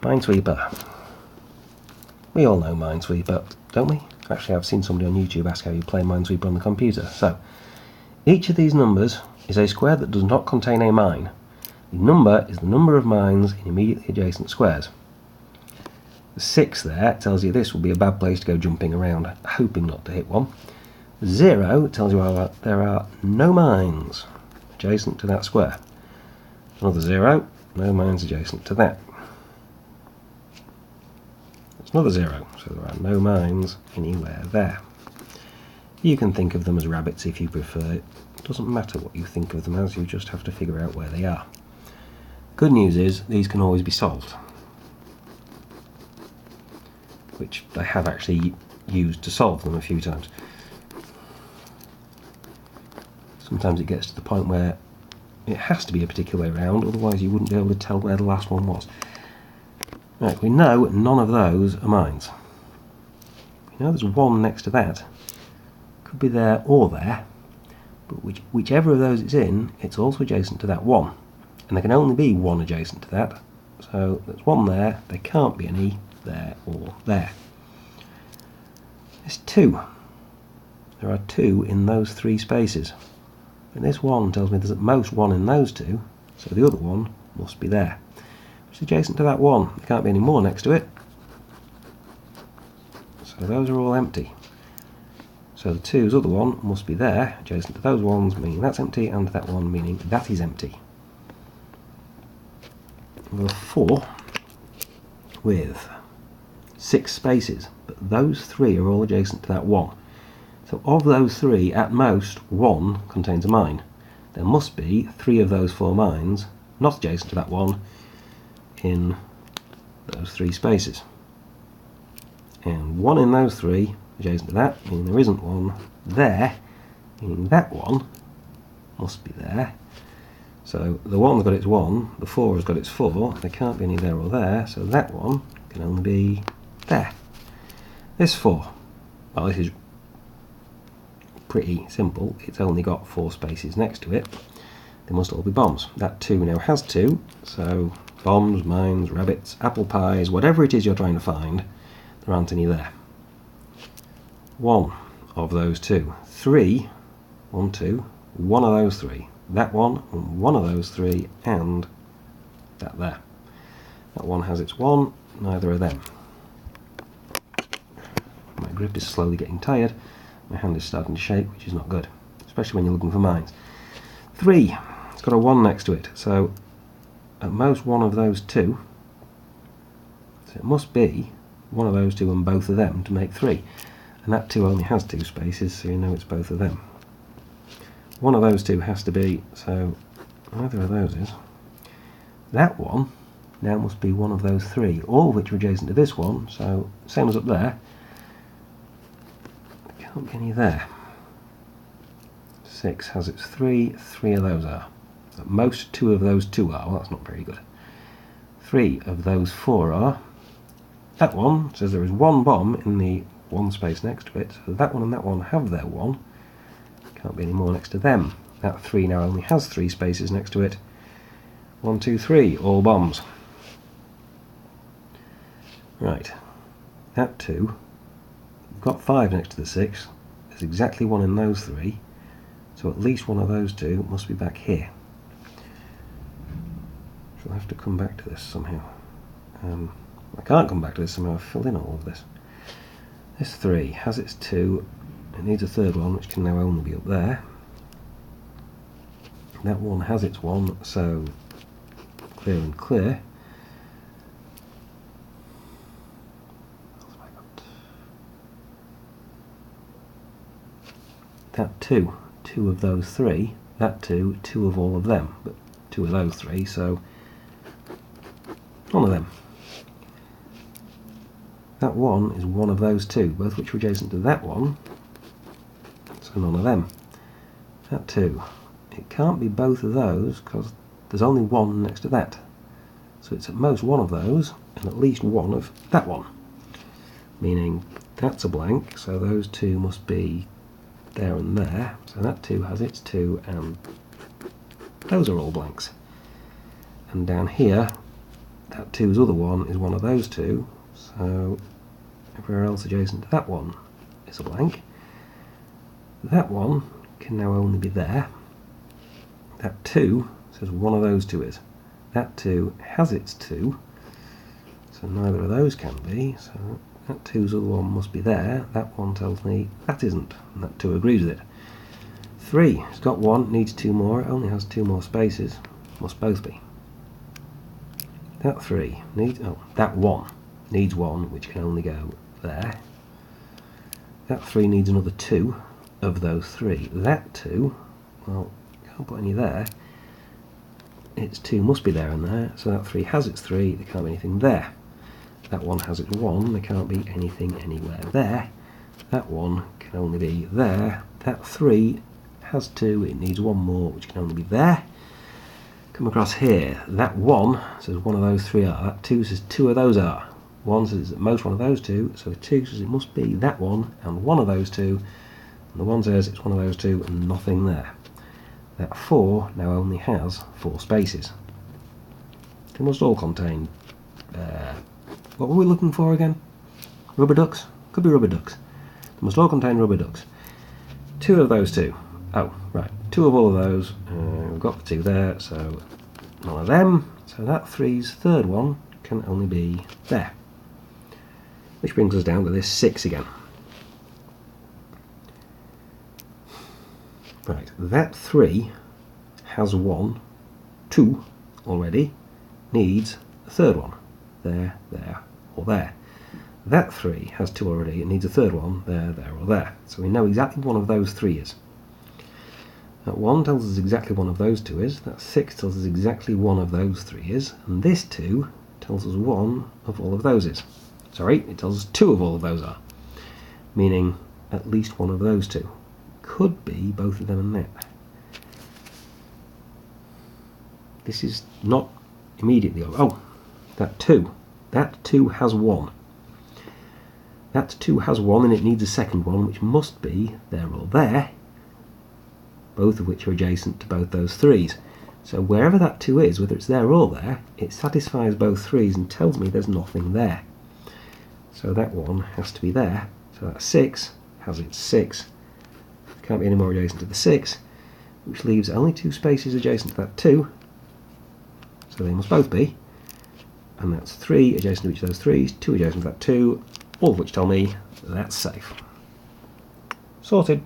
Minesweeper. We all know Minesweeper, don't we? Actually, I've seen somebody on YouTube ask how you play Minesweeper on the computer. So, each of these numbers is a square that does not contain a mine. The number is the number of mines in immediately adjacent squares. The 6 there tells you this will be a bad place to go jumping around, hoping not to hit one. 0 tells you there are no mines adjacent to that square. Another 0, no mines adjacent to that. There's another 0, so there are no mines anywhere there. You can think of them as rabbits if you prefer. It doesn't matter what you think of them as, you just have to figure out where they are. Good news is these can always be solved, which I have actually used to solve them a few times. Sometimes it gets to the point where it has to be a particular way around, otherwise you wouldn't be able to tell where the last one was. Right, we know none of those are mines. We know there's one next to that. Could be there or there, but whichever of those it's in, it's also adjacent to that one. And there can only be one adjacent to that. So there's one there, there can't be any there or there. There's 2. There are 2 in those 3 spaces. And this one tells me there's at most 1 in those 2, so the other one must be there. It's adjacent to that 1. There can't be any more next to it. So those are all empty. So the 2's other one must be there, adjacent to those ones, meaning that's empty, and that one meaning that is empty. We've got 4 with 6 spaces, but those 3 are all adjacent to that 1. So of those 3, at most 1 contains a mine. There must be 3 of those 4 mines not adjacent to that 1 in those 3 spaces. And 1 in those 3 adjacent to that, meaning there isn't one there, meaning that one must be there. So the 1's got its 1, the 4 has got its 4, there can't be any there or there, so that one can only be there. This 4, well, this is pretty simple, it's only got 4 spaces next to it. They must all be bombs. That 2 now has 2, so bombs, mines, rabbits, apple pies, whatever it is you're trying to find, there aren't any there. 1 of those 2. 3, 1, 2, 1 of those 3. That one, and 1 of those 3, and that there. That one has its 1, neither of them. My grip is slowly getting tired. My hand is starting to shake, which is not good, especially when you're looking for mines. 3, it's got a 1 next to it, so at most 1 of those 2. So it must be 1 of those 2 and both of them to make 3. And that 2 only has 2 spaces, so you know it's both of them. 1 of those 2 has to be, so either of those is. That one now must be 1 of those 3, all of which are adjacent to this one, so same as up there. There can't be any there. 6 has its 3, 3 of those are. At most 2 of those 2 are, well that's not very good. 3 of those 4 are. That one says there is 1 bomb in the 1 space next to it, so that one and that one have their 1. Can't be any more next to them. That 3 now only has 3 spaces next to it. 1, 2, 3, all bombs. Right, that 2, we've got 5 next to the 6, there's exactly 1 in those 3, so at least 1 of those 2 must be back here. So I'll have to come back to this somehow. I can't come back to this somehow, I've filled in all of this. This 3 has its 2, it needs a third one, which can now only be up there. That one has its 1, so clear and clear. That 2, 2 of those 3. That 2, 2 of all of them, but 2 of those 3, so none of them. That 1 is 1 of those 2, both which are adjacent to that one. So none of them. That 2, it can't be both of those because there's only 1 next to that. So it's at most 1 of those and at least 1 of that one. Meaning that's a blank, so those 2 must be there and there. So that 2 has its 2 and those are all blanks. And down here that 2's other one is one of those two, so everywhere else adjacent to that one is a blank. That one can now only be there. That 2 says one of those two is. That 2 has its 2, so neither of those can be, so that 2's other one must be there. That one tells me that isn't, and that 2 agrees with it. 3, it's got 1, needs 2 more, it only has 2 more spaces, must both be. That 3 needs, that 1 needs 1, which can only go there. That 3 needs another 2 of those 3. That 2, well, can't put any there. Its 2 must be there and there, so that 3 has its 3, there can't be anything there. That 1 has its 1, there can't be anything anywhere there. That 1 can only be there. That 3 has 2, it needs 1 more, which can only be there. Come across here, that 1 says one of those 3 are, that 2 says 2 of those are. 1 says at most one of those 2, so 2 says it must be that 1 and one of those 2, and the 1 says it's one of those 2 and nothing there. That 4 now only has 4 spaces. They must all contain, what were we looking for again? Rubber ducks? Could be rubber ducks. They must all contain rubber ducks. 2 of those 2. Oh, right. 2 of all of those. We've got the 2 there, so none of them. So that 3's third one can only be there. Which brings us down to this 6 again. Right, that 3 has 1, 2 already, needs a third one. There, there, or there. That 3 has 2 already, it needs a third one, there, there, or there. So we know exactly one of those 3 is. That 1 tells us exactly one of those 2 is, that 6 tells us exactly one of those 3 is, and this 2 tells us one of all of those is. Sorry, it tells us 2 of all of those are, meaning at least one of those 2. Could be both of them and that. This is not immediately over. Oh, that 2. That 2 has 1. That 2 has 1 and it needs a second one, which must be there or there, both of which are adjacent to both those 3's. So wherever that 2 is, whether it's there or there, it satisfies both 3's and tells me there's nothing there. So that 1 has to be there. So that 6 has its 6. Can't be any more adjacent to the 6, which leaves only 2 spaces adjacent to that 2, so they must both be, and that's 3 adjacent to each of those 3's, 2 adjacent to that 2, all of which tell me that's safe. Sorted.